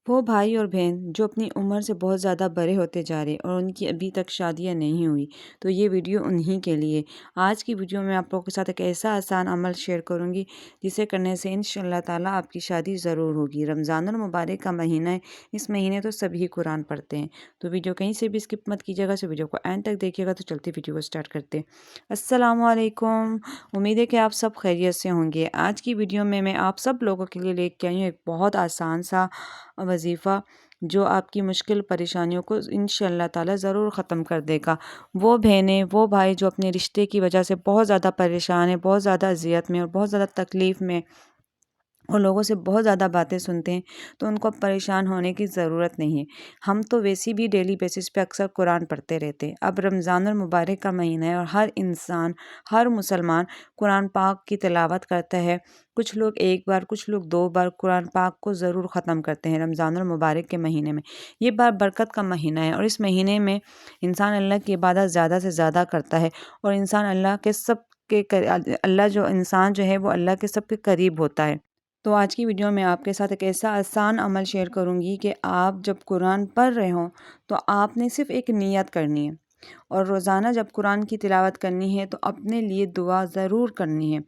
وہ بھائی اور بہن جو اپنی عمر سے بہت زیادہ بڑے ہوتے جا رہے اور ان کی ابھی تک شادیاں نہیں ہوئی، تو یہ ویڈیو انہی کے لیے۔ آج کی ویڈیو میں آپ لوگوں کے ساتھ ایک ایسا آسان عمل شیئر کروں گی جسے کرنے سے انشاءاللہ تعالیٰ آپ کی شادی ضرور ہوگی۔ رمضان المبارک کا مہینہ ہے، اس مہینے تو سبھی قرآن پڑھتے ہیں، تو ویڈیو کہیں سے بھی اسکپ مت کیجیے گا، تو ویڈیو کو اینڈ تک دیکھیے گا۔ تو چلتی ویڈیو کو اسٹارٹ کرتے ہیں۔ السلام علیکم، امید ہے کہ آپ سب خیریت سے ہوں گے۔ آج کی ویڈیو میں آپ سب لوگوں کے لیے لے کے آئی ہوں ایک بہت آسان سا وظیفہ جو آپ کی مشکل پریشانیوں کو انشاءاللہ تعالیٰ ضرور ختم کر دے گا۔ وہ بہنیں، وہ بھائی جو اپنے رشتے کی وجہ سے بہت زیادہ پریشان ہیں، بہت زیادہ اذیت میں اور بہت زیادہ تکلیف میں اور لوگوں سے بہت زیادہ باتیں سنتے ہیں، تو ان کو پریشان ہونے کی ضرورت نہیں ہے۔ ہم تو ویسی بھی ڈیلی بیسس پہ اکثر قرآن پڑھتے رہتے ہیں۔ اب رمضان المبارک کا مہینہ ہے اور ہر انسان، ہر مسلمان قرآن پاک کی تلاوت کرتا ہے۔ کچھ لوگ ایک بار، کچھ لوگ 2 بار قرآن پاک کو ضرور ختم کرتے ہیں رمضان المبارک کے مہینے میں۔ یہ برکت کا مہینہ ہے اور اس مہینے میں انسان اللہ کی عبادت زیادہ سے زیادہ کرتا ہے اور انسان انسان جو ہے وہ اللہ کے سب کے قریب ہوتا ہے۔ تو آج کی ویڈیو میں آپ کے ساتھ ایک ایسا آسان عمل شیئر کروں گی کہ آپ جب قرآن پڑھ رہے ہوں تو آپ نے صرف ایک نیت کرنی ہے، اور روزانہ جب قرآن کی تلاوت کرنی ہے تو اپنے لیے دعا ضرور کرنی ہے۔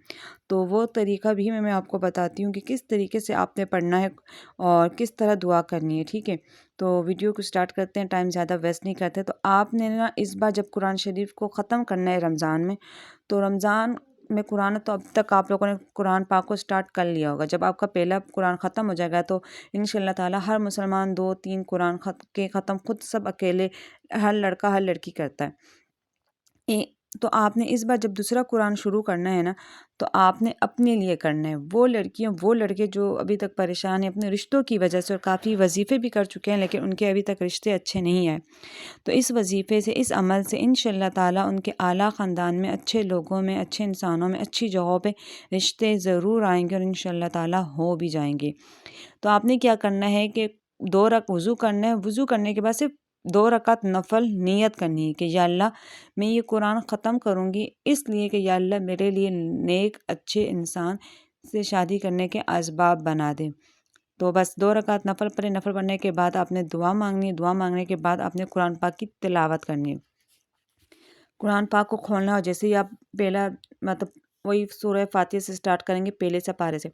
تو وہ طریقہ بھی میں آپ کو بتاتی ہوں کہ کس طریقے سے آپ نے پڑھنا ہے اور کس طرح دعا کرنی ہے، ٹھیک ہے؟ تو ویڈیو کو سٹارٹ کرتے ہیں، ٹائم زیادہ ویسٹ نہیں کرتے۔ تو آپ نے اس بار جب قرآن شریف کو ختم کرنا ہے رمضان میں، تو رمضان میں قرآن تو اب تک آپ لوگوں نے قرآن پاک کو سٹارٹ کر لیا ہوگا۔ جب آپ کا پہلا قرآن ختم ہو جائے گا تو انشاءاللہ تعالیٰ ہر مسلمان 2-3 قرآن ختم خود سب اکیلے، ہر لڑکا ہر لڑکی کرتا ہے۔ تو آپ نے اس بار جب دوسرا قرآن شروع کرنا ہے نا، تو آپ نے اپنے لیے کرنا ہے۔ وہ لڑکیاں، وہ لڑکے جو ابھی تک پریشان ہیں اپنے رشتوں کی وجہ سے اور کافی وظیفے بھی کر چکے ہیں لیکن ان کے ابھی تک رشتے اچھے نہیں آئے، تو اس وظیفے سے، اس عمل سے انشاءاللہ تعالیٰ ان کے اعلیٰ خاندان میں، اچھے لوگوں میں، اچھے انسانوں میں، اچھی جگہوں پہ رشتے ضرور آئیں گے اور انشاءاللہ تعالیٰ ہو بھی جائیں گے۔ تو آپ نے کیا کرنا ہے کہ 2 رکعت وضو کرنا ہے۔ وضو کرنے کے بعد صرف 2 رکعت نفل نیت کرنی ہے کہ یا اللہ میں یہ قرآن ختم کروں گی اس لیے کہ یا اللہ میرے لیے نیک اچھے انسان سے شادی کرنے کے اسباب بنا دے۔ تو بس 2 رکعت نفل پڑھے۔ نفل پڑھنے کے بعد آپ نے دعا مانگنی ہے۔ دعا مانگنے کے بعد آپ نے قرآن پاک کی تلاوت کرنی ہے۔ قرآن پاک کو کھولنا، اور جیسے ہی آپ پہلا وہی سورہ فاتحہ سے سٹارٹ کریں گے، پہلے سپارے سے۔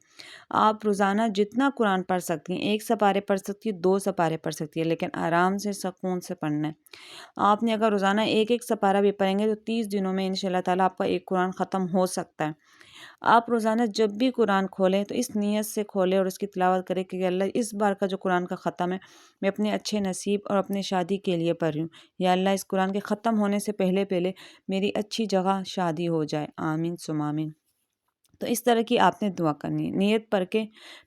آپ روزانہ جتنا قرآن پڑھ سکتی ہیں، 1 سپارے پڑھ سکتی ہیں، 2 سپارے پڑھ سکتی ہیں، لیکن آرام سے سکون سے پڑھنا ہے۔ آپ نے اگر روزانہ 1 سپارہ بھی پڑھیں گے تو 30 دنوں میں انشاءاللہ تعالیٰ آپ کا ایک قرآن ختم ہو سکتا ہے۔ آپ روزانہ جب بھی قرآن کھولیں تو اس نیت سے کھولیں اور اس کی تلاوت کریں کہ اللہ اس بار کا جو قرآن کا ختم ہے میں اپنے اچھے نصیب اور اپنے شادی کے لیے پڑھ رہی ہوں۔ یا اللہ اس قرآن کے ختم ہونے سے پہلے میری اچھی جگہ شادی ہو جائے، آمین ثم آمین۔ تو اس طرح کی آپ نے دعا کرنی ہے، نیت پڑھ کے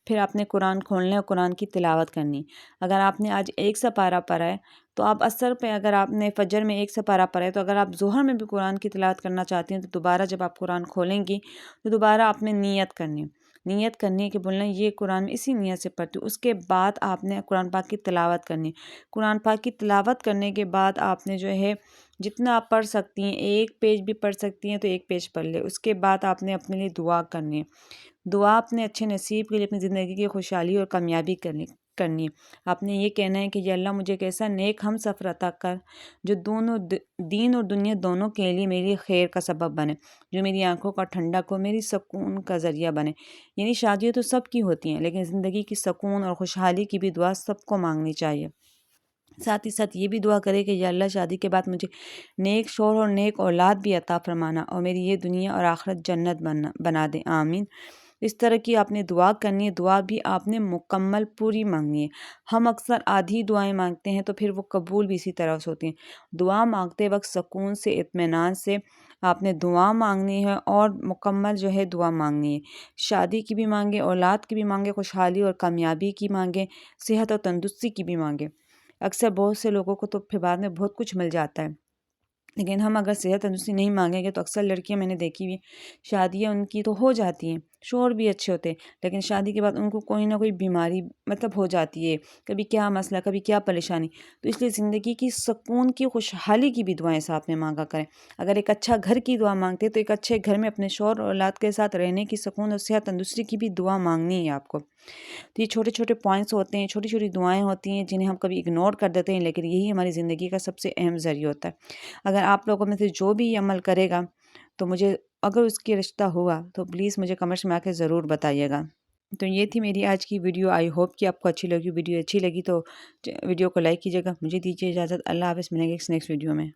پھر آپ نے قرآن کھولنا ہے اور قرآن کی تلاوت کرنی۔ اگر آپ نے آج 1 سپارہ پڑھا ہے تو آپ عصر پہ، اگر آپ نے فجر میں 1 سپارہ پڑھا ہے تو اگر آپ ظہر میں بھی قرآن کی تلاوت کرنا چاہتی ہیں تو دوبارہ جب آپ قرآن کھولیں گی تو دوبارہ آپ نے نیت کرنی ہے۔ نیت کرنی ہے کہ بولنا یہ قرآن میں اسی نیت سے پڑھتی ہوں۔ اس کے بعد آپ نے قرآن پاک کی تلاوت کرنی ہے۔ قرآن پاک کی تلاوت کرنے کے بعد آپ نے جو ہے جتنا آپ پڑھ سکتی ہیں، 1 پیج بھی پڑھ سکتی ہیں تو 1 پیج پڑھ لیں۔ اس کے بعد آپ نے اپنے لیے دعا کرنی ہے۔ دعا اپنے اچھے نصیب کے لیے، اپنی زندگی کی خوشحالی اور کامیابی کرنی ہے۔ آپ نے یہ کہنا ہے کہ یا اللہ مجھے ایک ایسا نیک ہم سفر عطا کر جو دونوں دین اور دنیا دونوں کے لیے میری خیر کا سبب بنے، جو میری آنکھوں کا ٹھنڈک ہو، میری سکون کا ذریعہ بنے۔ یعنی شادیاں تو سب کی ہوتی ہیں لیکن زندگی کی سکون اور خوشحالی کی بھی دعا سب کو مانگنی چاہیے۔ ساتھ ہی ساتھ یہ بھی دعا کرے کہ یا اللہ شادی کے بعد مجھے نیک شوہر اور نیک اولاد بھی عطا فرمانا اور میری یہ دنیا اور آخرت جنت بنا دے، آمین۔ اس طرح کی آپ نے دعا کرنی ہے۔ دعا بھی آپ نے مکمل پوری مانگنی ہے۔ ہم اکثر آدھی دعائیں مانگتے ہیں تو پھر وہ قبول بھی اسی طرح سے ہوتی ہیں۔ دعا مانگتے وقت سکون سے، اطمینان سے آپ نے دعا مانگنی ہے اور مکمل جو ہے دعا مانگنی ہے۔ شادی کی بھی مانگیں، اولاد کی بھی مانگیں، خوشحالی اور کامیابی کی مانگیں، صحت اور تندرستی کی بھی مانگیں۔ اکثر بہت سے لوگوں کو تو پھر بعد میں بہت کچھ مل جاتا ہے، لیکن ہم اگر صحت تندرستی نہیں مانگیں گے تو اکثر لڑکیاں میں نے دیکھی ہوئی شادیاں ان کی تو ہو جاتی ہیں شوہر بھی اچھے ہوتے ہیں، لیکن شادی کے بعد ان کو کوئی نہ کوئی بیماری مطلب ہو جاتی ہے، کبھی کیا مسئلہ، کبھی کیا پریشانی۔ تو اس لیے زندگی کی سکون کی، خوشحالی کی بھی دعائیں ساتھ میں مانگا کریں۔ اگر ایک اچھا گھر کی دعا مانگتے ہیں تو ایک اچھے گھر میں اپنے شوہر اور اولاد کے ساتھ رہنے کی، سکون اور صحت تندرستی کی بھی دعا مانگنی ہے آپ کو۔ تو یہ چھوٹے چھوٹے پوائنٹس ہوتے ہیں، چھوٹی چھوٹی دعائیں ہوتی ہیں جنہیں ہم کبھی اگنور کر دیتے ہیں، لیکن یہی ہماری زندگی کا سب سے اہم ذریعہ ہوتا ہے۔ اگر آپ لوگوں میں سے جو بھی یہ عمل کرے گا تو مجھے، اگر اس کی رشتہ ہوا تو پلیز مجھے کمنٹس میں آ کے ضرور بتائیے گا۔ تو یہ تھی میری آج کی ویڈیو، آئی ہوپ کہ آپ کو اچھی لگی۔ ویڈیو اچھی لگی تو ویڈیو کو لائک کیجیے گا۔ مجھے دیجیے اجازت، اللہ حافظ، ملیں گے نیکسٹ ویڈیو میں۔